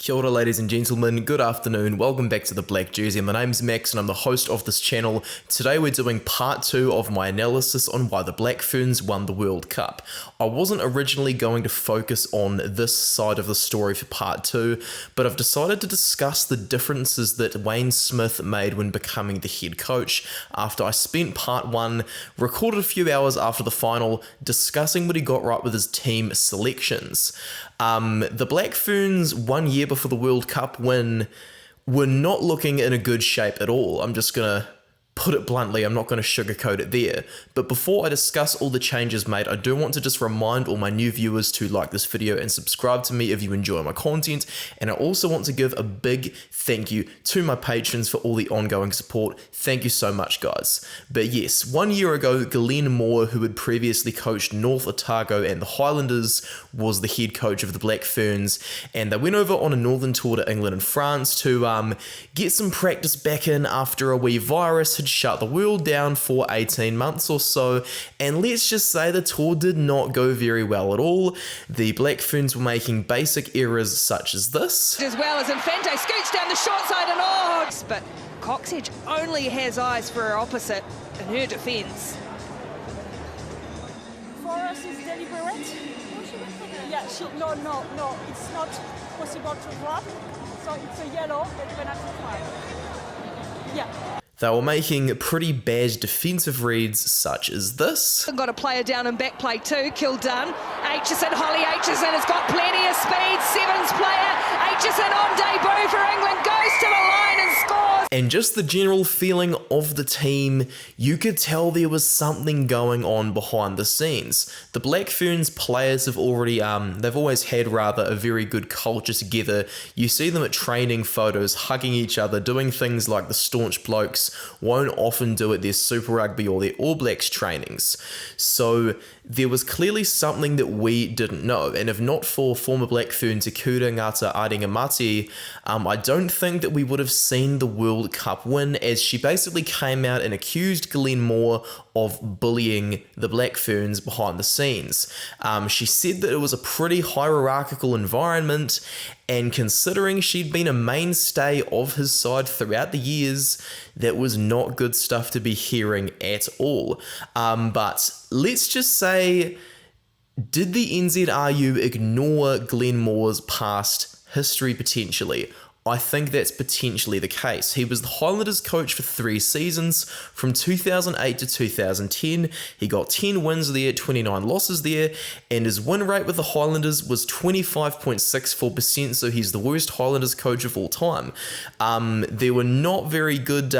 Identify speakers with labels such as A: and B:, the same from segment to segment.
A: Kia ora ladies and gentlemen, good afternoon, welcome back to the Black Jersey. My name's Max and I'm the host of this channel. Today we're doing part 2 of my analysis on why the Black Ferns won the World Cup. I wasn't originally going to focus on this side of the story for part 2, but I've decided to discuss the differences that Wayne Smith made when becoming the head coach after I spent part 1, recorded a few hours after the final, discussing what he got right with his team selections. The Black Ferns 1 year before the World Cup win were not looking in a good shape at all. I'm just going to put it bluntly, I'm not going to sugarcoat it there. But before I discuss all the changes made, I do want to just remind all my new viewers to like this video and subscribe to me if you enjoy my content. And I also want to give a big thank you to my patrons for all the ongoing support. Thank you so much, guys. But yes, 1 year ago, Glenn Moore, who had previously coached North Otago and the Highlanders, was the head coach of the Black Ferns. And they went over on a northern tour to England and France to get some practice back in after a wee virus had shut the world down for 18 months or so, and let's just say the tour did not go very well at all. The Black Ferns were making basic errors such as this.
B: As well as Infante scoots down the short side and but Coxedge only has eyes for her opposite in her defence.
C: For us it's deliberate. Yeah, no, it's not possible to drop, so it's a yellow and penalty flag. Yeah.
A: They were making pretty bad defensive reads such as this.
B: Got a player down in back play too, Kildun. Holly Aitchison has got plenty of speed. Sevens player, Aitchison on debut for England, goes to the line and scores.
A: And just the general feeling of the team, you could tell there was something going on behind the scenes. The Black Ferns players have already, they've always had rather a very good culture together. You see them at training photos, hugging each other, doing things like the staunch blokes won't often do at their Super Rugby or their All Blacks trainings. So there was clearly something that we didn't know, and if not for former Black Fern Te Kura Ngata Aringamati, I don't think that we would have seen the World Cup win, as she basically came out and accused Glenn Moore of bullying the Black Ferns behind the scenes. She said that it was a pretty hierarchical environment, and considering she'd been a mainstay of his side throughout the years, that was not good stuff to be hearing at all. But let's just say, did the NZRU ignore Glenn Moore's past history potentially? I think that's potentially the case. He was the Highlanders coach for 3 seasons, from 2008 to 2010. He got 10 wins there, 29 losses there, and his win rate with the Highlanders was 25.64%, so he's the worst Highlanders coach of all time. There were not very good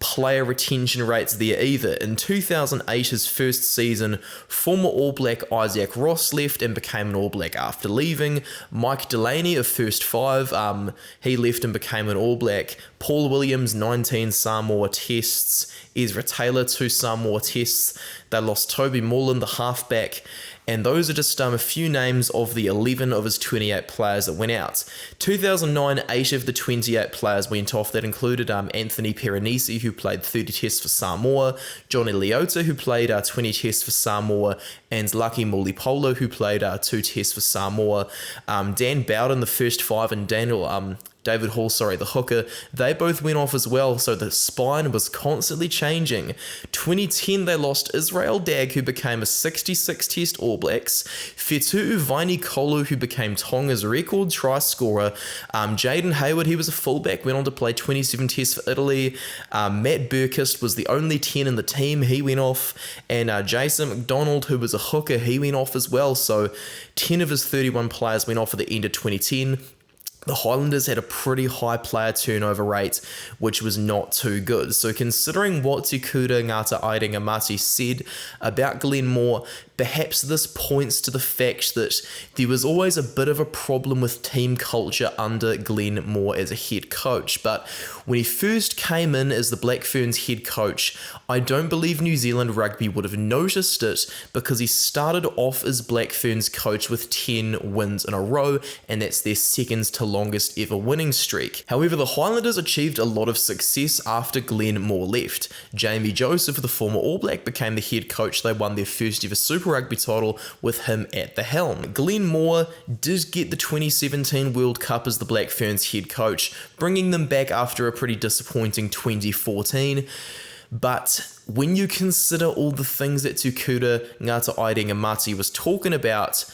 A: player retention rates there either. In 2008, his first season, former All Black Isaac Ross left and became an All Black after leaving. Mike Delaney of first 5, he left and became an All Black. Paul Williams, 19 Samoa tests. Ezra Taylor, 2 Samoa tests. They lost Toby Moreland, the halfback. And those are just a few names of the 11 of his 28 players that went out. 2009, 8 of the 28 players went off. That included Anthony Perenisi, who played 30 tests for Samoa, Johnny Leota, who played 20 tests for Samoa, and Lucky Mulipolo, who played 2 tests for Samoa. Dan Bowden, the first 5, and David Hall, the hooker, they both went off as well, so the spine was constantly changing. 2010, they lost Israel Dag, who became a 66 test All Blacks, Fetu'u Vainikolo, who became Tonga's record try scorer, Jaden Hayward, he was a fullback, went on to play 27 tests for Italy, Matt Burkist was the only 10 in the team, he went off, and Jason McDonald, who was a hooker, he went off as well, so 10 of his 31 players went off at the end of 2010. The Highlanders had a pretty high player turnover rate, which was not too good. So considering what Te Kura Ngata Aringamati said about Glenn Moore, perhaps this points to the fact that there was always a bit of a problem with team culture under Glenn Moore as a head coach. But when he first came in as the Black Ferns head coach, I don't believe New Zealand Rugby would have noticed it, because he started off as Black Ferns coach with 10 wins in a row, and that's their second to longest ever winning streak. However, the Highlanders achieved a lot of success after Glenn Moore left. Jamie Joseph, the former All Black, became the head coach. They won their first ever Super Super Rugby title with him at the helm. Glenn Moore did get the 2017 World Cup as the Black Ferns head coach, bringing them back after a pretty disappointing 2014. But when you consider all the things that Tukuta Ngata Aidenga-Mati was talking about,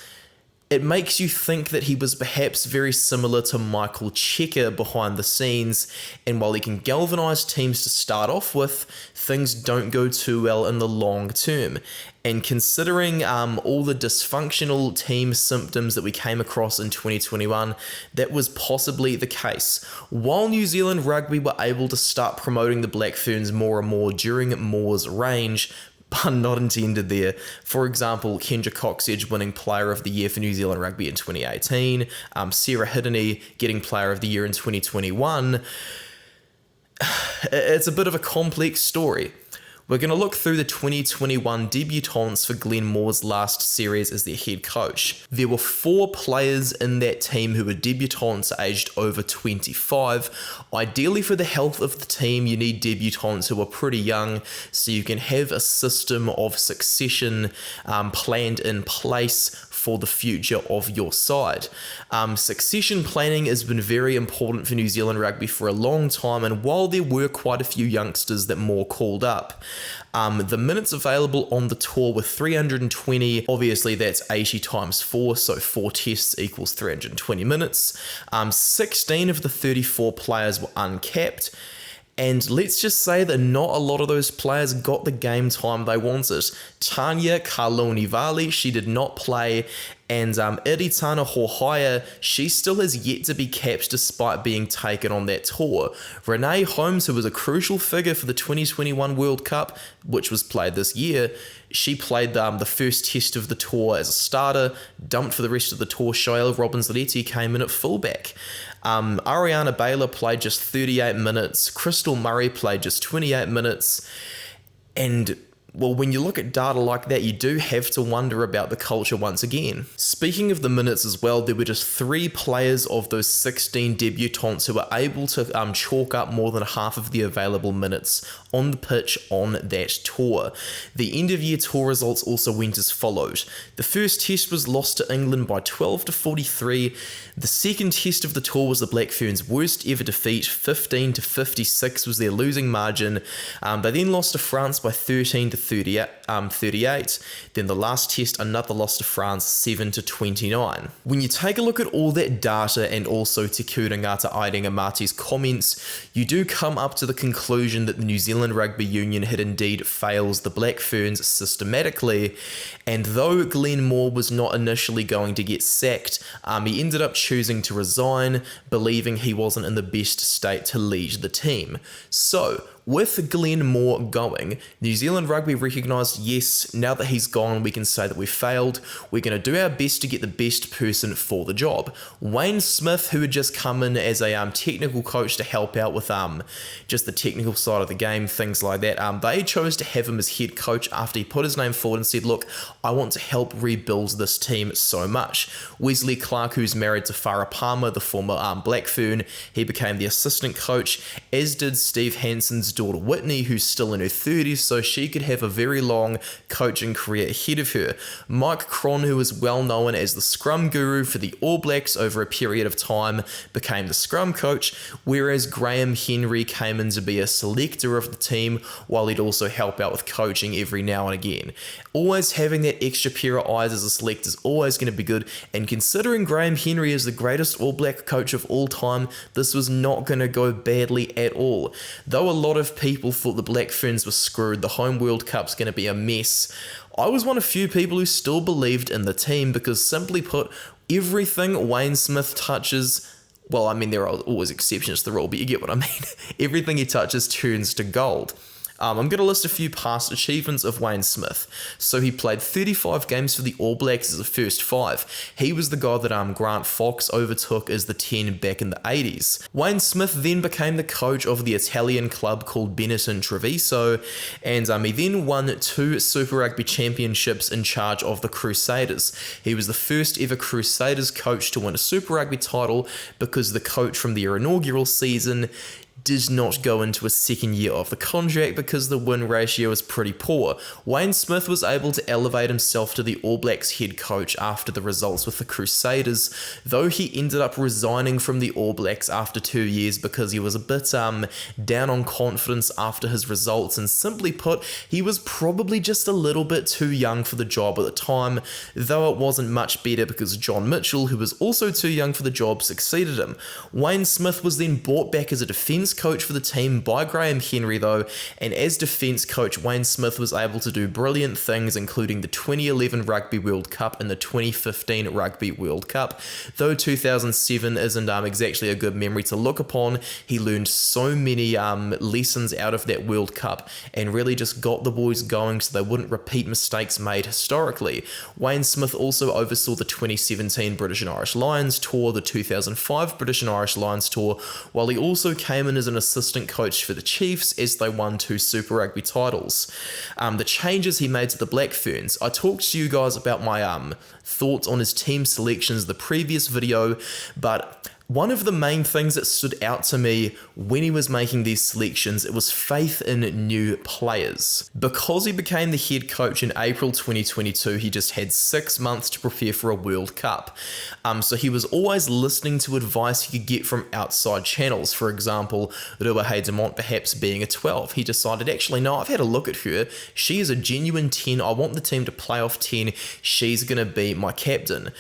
A: it makes you think that he was perhaps very similar to Michael Cheika behind the scenes, and while he can galvanise teams to start off with, things don't go too well in the long term. And considering all the dysfunctional team symptoms that we came across in 2021, that was possibly the case. While New Zealand Rugby were able to start promoting the Black Ferns more and more during Moore's range, pun not intended there. For example, Kendra Coxedge winning Player of the Year for New Zealand Rugby in 2018, Sarah Hiddeny getting Player of the Year in 2021. It's a bit of a complex story. We're going to look through the 2021 debutants for Glenn Moore's last series as their head coach. There were 4 players in that team who were debutants aged over 25. Ideally, for the health of the team, you need debutants who are pretty young so you can have a system of succession planned in place for the future of your side. Succession planning has been very important for New Zealand Rugby for a long time, and while there were quite a few youngsters that Moore called up, the minutes available on the tour were 320. Obviously, that's 80 times 4, so 4 tests equals 320 minutes. 16 of the 34 players were uncapped. And let's just say that not a lot of those players got the game time they wanted. Tanya Kalonivali, she did not play, and Iritana Hohaya, she still has yet to be capped despite being taken on that tour. Renee Holmes, who was a crucial figure for the 2021 World Cup, which was played this year, she played the first test of the tour as a starter, dumped for the rest of the tour. Shaila Robbins-Letti came in at fullback. Ariana Baylor played just 38 minutes. Crystal Murray played just 28 minutes. And, well, when you look at data like that, you do have to wonder about the culture once again. Speaking of the minutes as well, there were just 3 players of those 16 debutants who were able to chalk up more than half of the available minutes on the pitch on that tour. The end of year tour results also went as follows. The first test was lost to England by 12-43. The second test of the tour was the Black Ferns' worst ever defeat, 15-56 was their losing margin. They then lost to France by 13-38. Then the last test, another loss to France, 7-29. When you take a look at all that data and also Tukuta Ngata Aidenga-Mati's comments, you do come up to the conclusion that the New Zealand Rugby Union had indeed failed the Black Ferns systematically, and though Glenn Moore was not initially going to get sacked, he ended up choosing to resign, believing he wasn't in the best state to lead the team. So, with Glenn Moore going, New Zealand Rugby recognised, yes, now that he's gone, we can say that we failed. We're going to do our best to get the best person for the job. Wayne Smith, who had just come in as a technical coach to help out with just the technical side of the game, things like that, they chose to have him as head coach after he put his name forward and said, look, I want to help rebuild this team so much. Wesley Clark, who's married to Farah Palmer, the former Black Fern, he became the assistant coach, as did Steve Hansen's daughter Whitney, who's still in her 30s, so she could have a very long coaching career ahead of her. Mike Cron, who is well known as the scrum guru for the All Blacks over a period of time, became the scrum coach, whereas Graham Henry came in to be a selector of the team, while he'd also help out with coaching every now and again. Always having that extra pair of eyes as a selector is always going to be good, and considering Graham Henry is the greatest All Black coach of all time, this was not going to go badly at all. Though a lot of people thought the Black Ferns were screwed, the home World Cup's going to be a mess, I was one of few people who still believed in the team because, simply put, everything Wayne Smith touches, well, I mean, there are always exceptions to the rule, but you get what I mean. Everything he touches turns to gold. I'm going to list a few past achievements of Wayne Smith. So he played 35 games for the All Blacks as a first 5. He was the guy that Grant Fox overtook as the 10 back in the 80s. Wayne Smith then became the coach of the Italian club called Benetton Treviso, and he then won 2 Super Rugby championships in charge of the Crusaders. He was the first ever Crusaders coach to win a Super Rugby title because the coach from their inaugural season did not go into a second year of the contract because the win ratio was pretty poor. Wayne Smith was able to elevate himself to the All Blacks head coach after the results with the Crusaders, though he ended up resigning from the All Blacks after 2 years because he was a bit down on confidence after his results, and simply put, he was probably just a little bit too young for the job at the time, though it wasn't much better because John Mitchell, who was also too young for the job, succeeded him. Wayne Smith was then brought back as a defence coach for the team by Graham Henry though, and as defence coach, Wayne Smith was able to do brilliant things, including the 2011 Rugby World Cup and the 2015 Rugby World Cup. Though 2007 isn't exactly a good memory to look upon, he learned so many lessons out of that World Cup and really just got the boys going so they wouldn't repeat mistakes made historically. Wayne Smith also oversaw the 2017 British and Irish Lions tour, the 2005 British and Irish Lions tour, while he also came in as an assistant coach for the Chiefs as they won 2 Super Rugby titles. The changes he made to the Black Ferns. I talked to you guys about my thoughts on his team selections in the previous video, but one of the main things that stood out to me when he was making these selections, it was faith in new players. Because he became the head coach in April 2022, he just had 6 months to prepare for a World Cup. So he was always listening to advice he could get from outside channels. For example, Ruahe Demont perhaps being a 12. He decided, actually, no, I've had a look at her. She is a genuine 10. I want the team to play off 10. She's going to be my captain.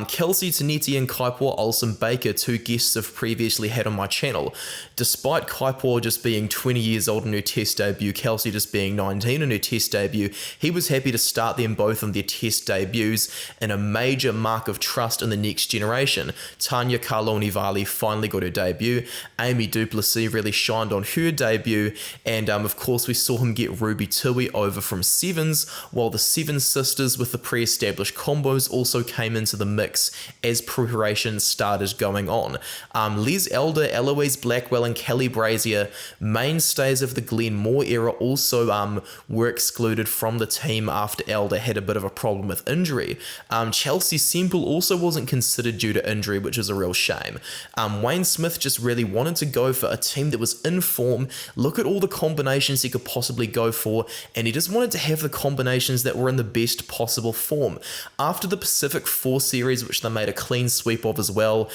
A: Kelsey Taneti and Kaipua Olsen-Baker, 2 guests I've previously had on my channel. Despite Kaipua just being 20 years old in her test debut, Kelsey just being 19 in her test debut, he was happy to start them both on their test debuts, and a major mark of trust in the next generation. Tanya Karloni-Vali finally got her debut. Amy Duplessis really shined on her debut, and of course we saw him get Ruby Tui over from Sevens, while the Seven sisters with the pre-established combos also came into the mix as preparation started going on. Les Elder, Eloise Blackwell and Kelly Brazier, mainstays of the Glenn Moore era, also were excluded from the team after Elder had a bit of a problem with injury. Chelsea Semple also wasn't considered due to injury, which is a real shame. Wayne Smith just really wanted to go for a team that was in form, look at all the combinations he could possibly go for, and he just wanted to have the combinations that were in the best possible form. After the Pacific 4 series, which they made a clean sweep of as well,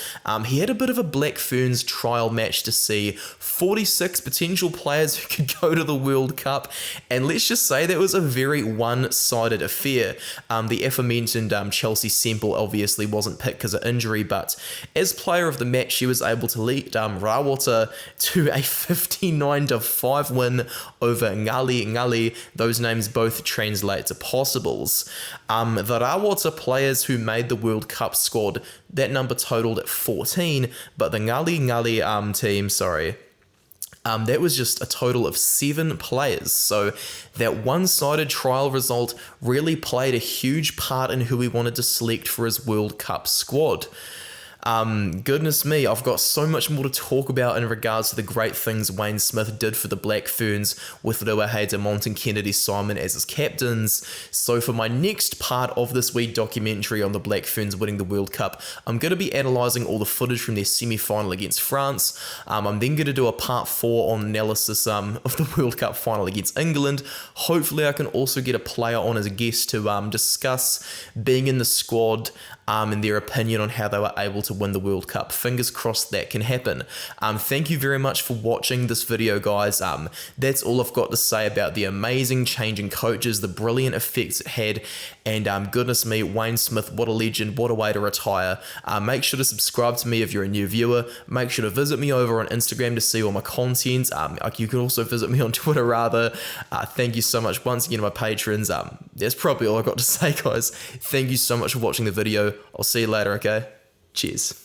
A: he had a bit of a Black Ferns trial match to see 46 potential players who could go to the World Cup, and let's just say that was a very one-sided affair. The aforementioned Chelsea Semple obviously wasn't picked because of injury, but as player of the match, she was able to lead Rawata to a 59-5 win over Ngali. Those names both translate to possibles. The Rawata players who made the World Cup squad, that number totaled at 14, but the Ngali team, that was just a total of 7 players. So that one-sided trial result really played a huge part in who he wanted to select for his World Cup squad. Goodness me, I've got so much more to talk about in regards to the great things Wayne Smith did for the Black Ferns with Ruahe Demont and Kennedy Simon as his captains. So for my next part of this wee documentary on the Black Ferns winning the World Cup, I'm going to be analysing all the footage from their semi-final against France. I'm then going to do a part 4 on analysis of the World Cup final against England. Hopefully I can also get a player on as a guest to discuss being in the squad and their opinion on how they were able to win the World Cup. Fingers crossed that can happen. Thank you very much for watching this video, guys. That's all I've got to say about the amazing changing coaches, the brilliant effects it had, and goodness me, Wayne Smith, what a legend, what a way to retire. Make sure to subscribe to me if you're a new viewer. Make sure to visit me over on Instagram to see all my content. You can also visit me on Twitter rather. Thank you so much once again to my patrons. That's probably all I've got to say, guys. Thank you so much for watching the video. I'll see you later, okay? Cheers.